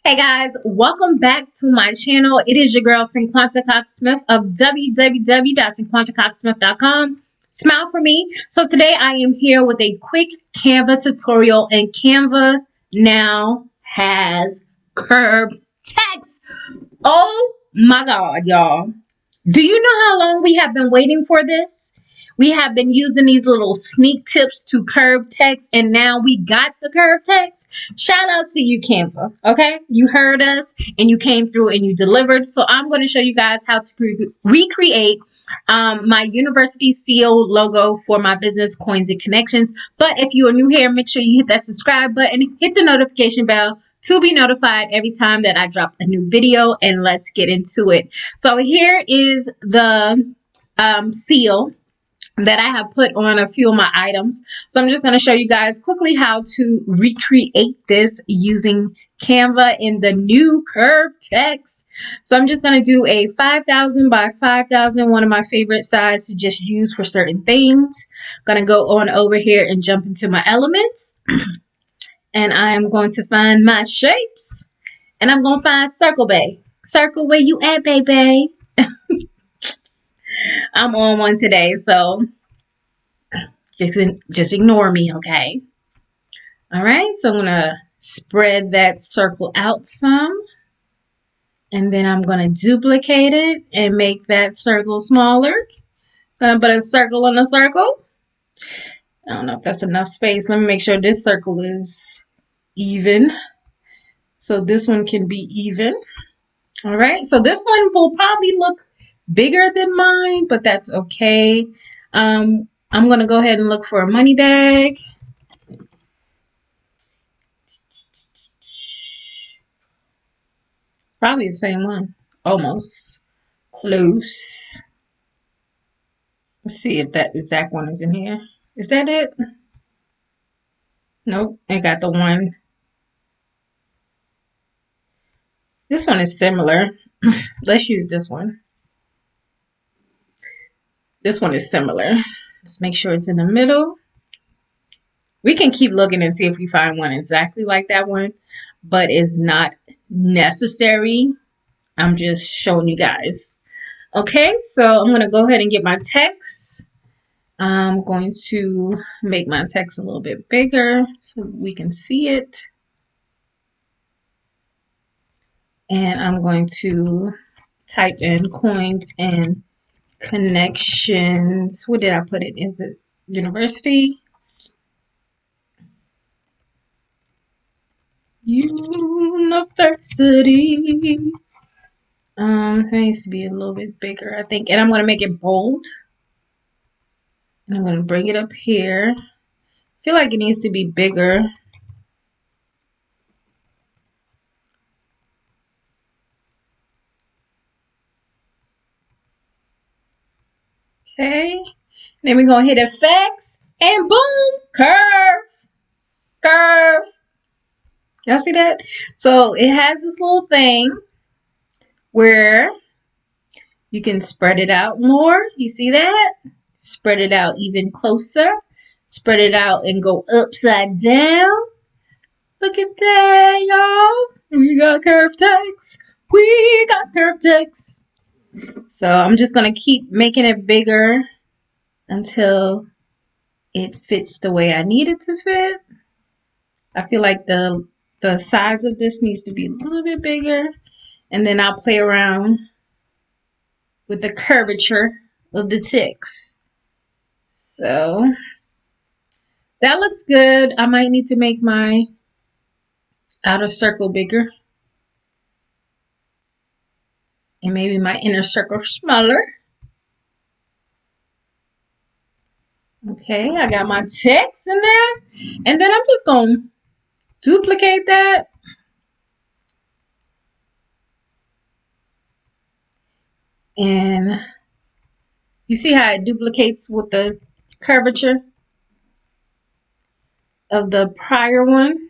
Hey guys, welcome back to my channel. It is your girl Cinquanta Cox-Smith of www.cinquantacoxsmith.com. Smile for me. So today I am here with a quick Canva tutorial, and Canva now has curved text. Oh my God, y'all. Do you know how long we have been waiting for this? We have been using these little sneak tips to curve text, and now we got the curved text. Shout out to you, Canva. Okay, you heard us and you came through and you delivered. So I'm going to show you guys how to recreate my university seal logo for my business, Coins and Connections. But if you are new here, make sure you hit that subscribe button, hit the notification bell to be notified every time that I drop a new video. And let's get into it. So here is the seal that I have put on a few of my items. So I'm just going to show you guys quickly how to recreate this using Canva in the new curved text. So I'm just going to do a 5,000 by 5,000, one of my favorite size to just use for certain things. I'm going to go on over here and jump into my elements. And I am going to find my shapes. And I'm going to find Circle Bay. Circle, where you at, baby? I'm on one today, so just ignore me, okay? All right, so I'm going to spread that circle out some. And then I'm going to duplicate it and make that circle smaller. Going to put a circle on a circle. I don't know if that's enough space. Let me make sure this circle is even. So this one can be even. All right, so this one will probably look bigger than mine, but that's okay. I'm going to go ahead and look for a money bag. Probably the same one. Almost. Close. Let's see if that exact one is in here. Is that it? Nope, I got the one. This one is similar. Let's use this one. This one is similar. Let's make sure it's in the middle. We can keep looking and see if we find one exactly like that one, but it's not necessary. I'm just showing you guys. Okay, so I'm going to go ahead and get my text. I'm going to make my text a little bit bigger so we can see it. And I'm going to type in Coins and Connections. What did I put it? Is it University? University. It needs to be a little bit bigger, I think. And I'm going to make it bold. And I'm going to bring it up here. I feel like it needs to be bigger. Okay. Then we're going to hit effects. And boom! Curve! Curve! Y'all see that? So it has this little thing where you can spread it out more. You see that? Spread it out even closer. Spread it out and go upside down. Look at that, y'all. We got curved text. We got curved text. So I'm just going to keep making it bigger until it fits the way I need it to fit. I feel like the size of this needs to be a little bit bigger. And then I'll play around with the curvature of the text. So that looks good. I might need to make my outer circle bigger. And maybe my inner circle smaller. Okay, I got my text in there. And then I'm just going to duplicate that. And you see how it duplicates with the curvature of the prior one.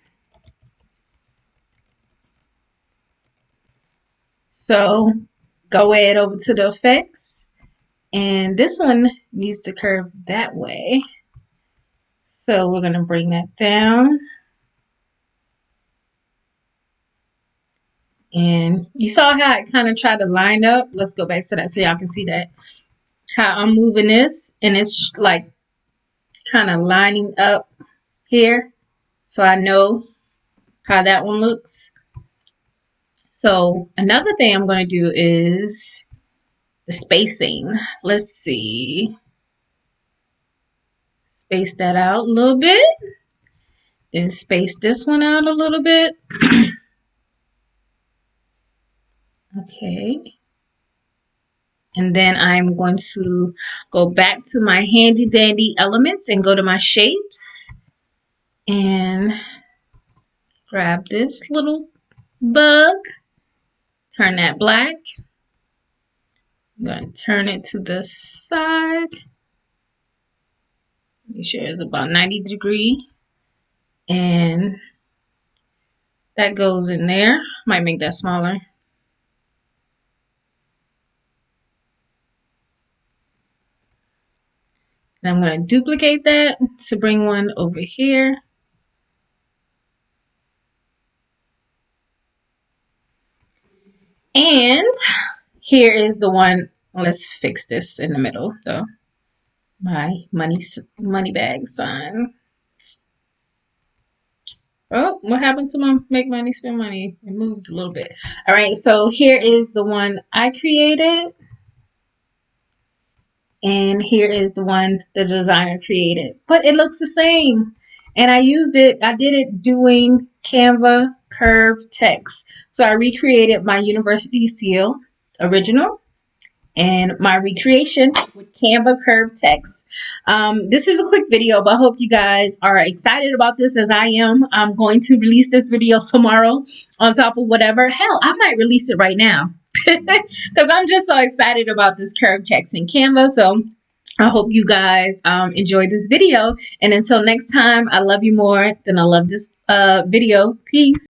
So go ahead over to the effects. And this one needs to curve that way. So we're going to bring that down. And you saw how it kind of tried to line up. Let's go back to that so y'all can see that. How I'm moving this, and it's like kind of lining up here. So I know how that one looks. So another thing I'm going to do is the spacing. Let's see. Space that out a little bit. Then space this one out a little bit. Okay. And then I'm going to go back to my handy dandy elements and go to my shapes and grab this little bug, turn that black. I'm going to turn it to the side. Make sure it's about 90 degrees. And that goes in there. Might make that smaller. And I'm going to duplicate that to bring one over here. And here is the one. Let's fix this in the middle though. My money bag sign. Oh, what happened to my make money, spend money? It moved a little bit. All right, so here is the one I created. And here is the one the designer created. But it looks the same. And I used it, I did it doing Canva curved text. So I recreated my university seal, original, and my recreation with Canva curved text. This is a quick video, but I hope you guys are excited about this as I am. I'm going to release this video tomorrow on top of whatever. Hell, I might release it right now because I'm just so excited about this curved text in Canva. So I hope you guys enjoyed this video. And until next time, I love you more than I love this video. Peace.